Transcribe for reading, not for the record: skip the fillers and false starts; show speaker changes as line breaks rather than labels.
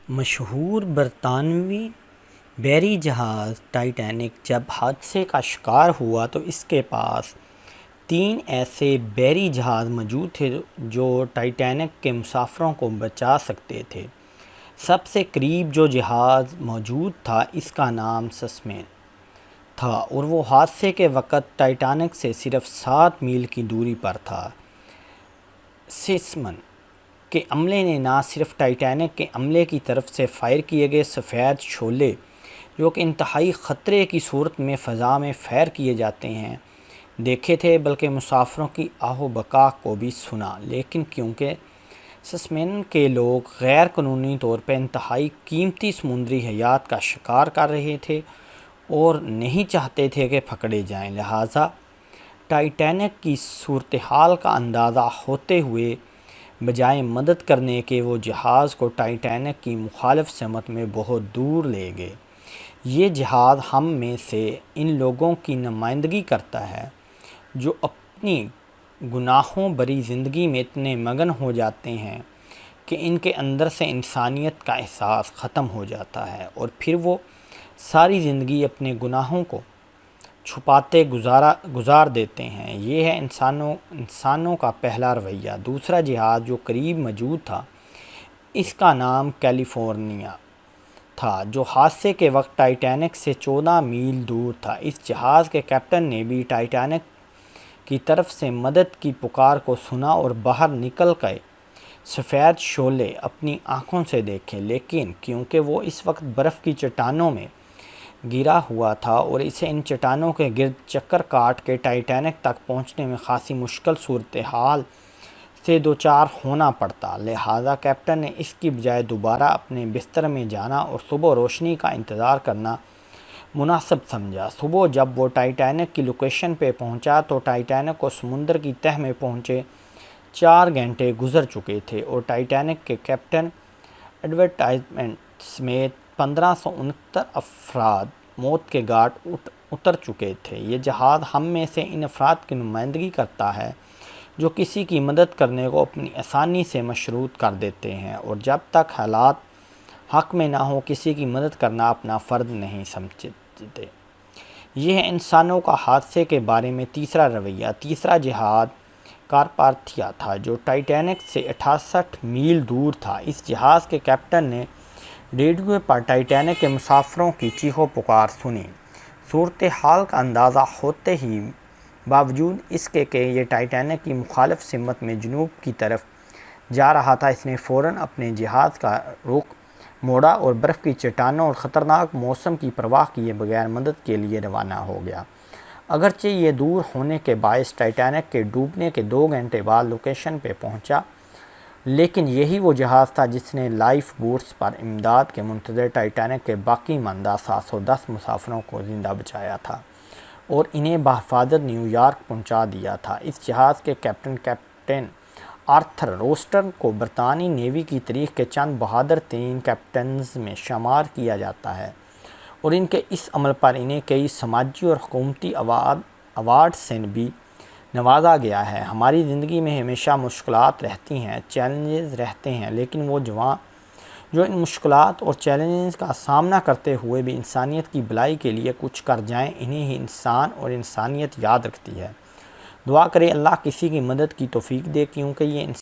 مشہور برطانوی بحری جہاز ٹائٹینک جب حادثے کا شکار ہوا تو اس کے پاس 3 ایسے بحری جہاز موجود تھے جو ٹائٹینک کے مسافروں کو بچا سکتے تھے۔ سب سے قریب جو جہاز موجود تھا اس کا نام سسمین تھا اور وہ حادثے کے وقت ٹائٹینک سے صرف 7 میل کی دوری پر تھا۔ سسمین کے عملے نے نہ صرف ٹائٹینک کے عملے کی طرف سے فائر کیے گئے سفید شعلے جو کہ انتہائی خطرے کی صورت میں فضا میں فائر کیے جاتے ہیں دیکھے تھے، بلکہ مسافروں کی آہ و بکا کو بھی سنا۔ لیکن کیونکہ سسمین کے لوگ غیر قانونی طور پر انتہائی قیمتی سمندری حیات کا شکار کر رہے تھے اور نہیں چاہتے تھے کہ پکڑے جائیں، لہٰذا ٹائٹینک کی صورتحال کا اندازہ ہوتے ہوئے بجائے مدد کرنے کے وہ جہاز کو ٹائٹینک کی مخالف سمت میں بہت دور لے گئے۔ یہ جہاز ہم میں سے ان لوگوں کی نمائندگی کرتا ہے جو اپنی گناہوں بری زندگی میں اتنے مگن ہو جاتے ہیں کہ ان کے اندر سے انسانیت کا احساس ختم ہو جاتا ہے اور پھر وہ ساری زندگی اپنے گناہوں کو چھپاتے گزار دیتے ہیں۔ یہ ہے انسانوں کا پہلا رویہ۔ دوسرا جہاز جو قریب موجود تھا اس کا نام کیلیفورنیا تھا، جو حادثے کے وقت ٹائٹینک سے 14 میل دور تھا۔ اس جہاز کے کیپٹن نے بھی ٹائٹینک کی طرف سے مدد کی پکار کو سنا اور باہر نکل کے سفید شعلے اپنی آنکھوں سے دیکھے، لیکن کیونکہ وہ اس وقت برف کی چٹانوں میں گھرا ہوا تھا اور اسے ان چٹانوں کے گرد چکر کاٹ کے ٹائٹینک تک پہنچنے میں خاصی مشکل صورتحال سے دوچار ہونا پڑتا، لہٰذا کیپٹن نے اس کی بجائے دوبارہ اپنے بستر میں جانا اور صبح روشنی کا انتظار کرنا مناسب سمجھا۔ صبح جب وہ ٹائٹینک کی لوکیشن پہ پہنچا تو ٹائٹینک کو سمندر کی تہہ میں پہنچے 4 گھنٹے گزر چکے تھے اور ٹائٹینک کے کیپٹن ایڈورڈ سمیت 1569 افراد موت کے گھاٹ اتر چکے تھے۔ یہ جہاز ہم میں سے ان افراد کی نمائندگی کرتا ہے جو کسی کی مدد کرنے کو اپنی آسانی سے مشروط کر دیتے ہیں اور جب تک حالات حق میں نہ ہو کسی کی مدد کرنا اپنا فرض نہیں سمجھتے۔ یہ ہے انسانوں کا حادثے کے بارے میں تیسرا رویہ۔ تیسرا جہاز کارپاتھیا تھا جو ٹائٹینک سے 68 میل دور تھا۔ اس جہاز کے کیپٹن نے ریڈیو پر ٹائٹینک کے مسافروں کی چیخ و پکار سنی۔ صورتحال کا اندازہ ہوتے ہی باوجود اس کے کہ یہ ٹائٹینک کی مخالف سمت میں جنوب کی طرف جا رہا تھا، اس نے فوراً اپنے جہاز کا رخ موڑا اور برف کی چٹانوں اور خطرناک موسم کی پرواہ کیے بغیر مدد کے لیے روانہ ہو گیا۔ اگرچہ یہ دور ہونے کے باعث ٹائٹینک کے ڈوبنے کے 2 گھنٹے بعد لوکیشن پہ پہنچا، لیکن یہی وہ جہاز تھا جس نے لائف بوٹس پر امداد کے منتظر ٹائٹینک کے باقی ماندہ 710 مسافروں کو زندہ بچایا تھا اور انہیں بحفاظت نیو یارک پہنچا دیا تھا۔ اس جہاز کے کیپٹن آرتھر روسٹن کو برطانوی نیوی کی تاریخ کے چند بہادر ترین کیپٹنز میں شمار کیا جاتا ہے اور ان کے اس عمل پر انہیں کئی سماجی اور حکومتی ایوارڈ سے بھی نوازا گیا ہے۔ ہماری زندگی میں ہمیشہ مشکلات رہتی ہیں، چیلنجز رہتے ہیں، لیکن وہ جو ان مشکلات اور چیلنجز کا سامنا کرتے ہوئے بھی انسانیت کی بھلائی کے لیے کچھ کر جائیں، انہیں ہی انسان اور انسانیت یاد رکھتی ہے۔ دعا کریں اللہ کسی کی مدد کی توفیق دے، کیونکہ یہ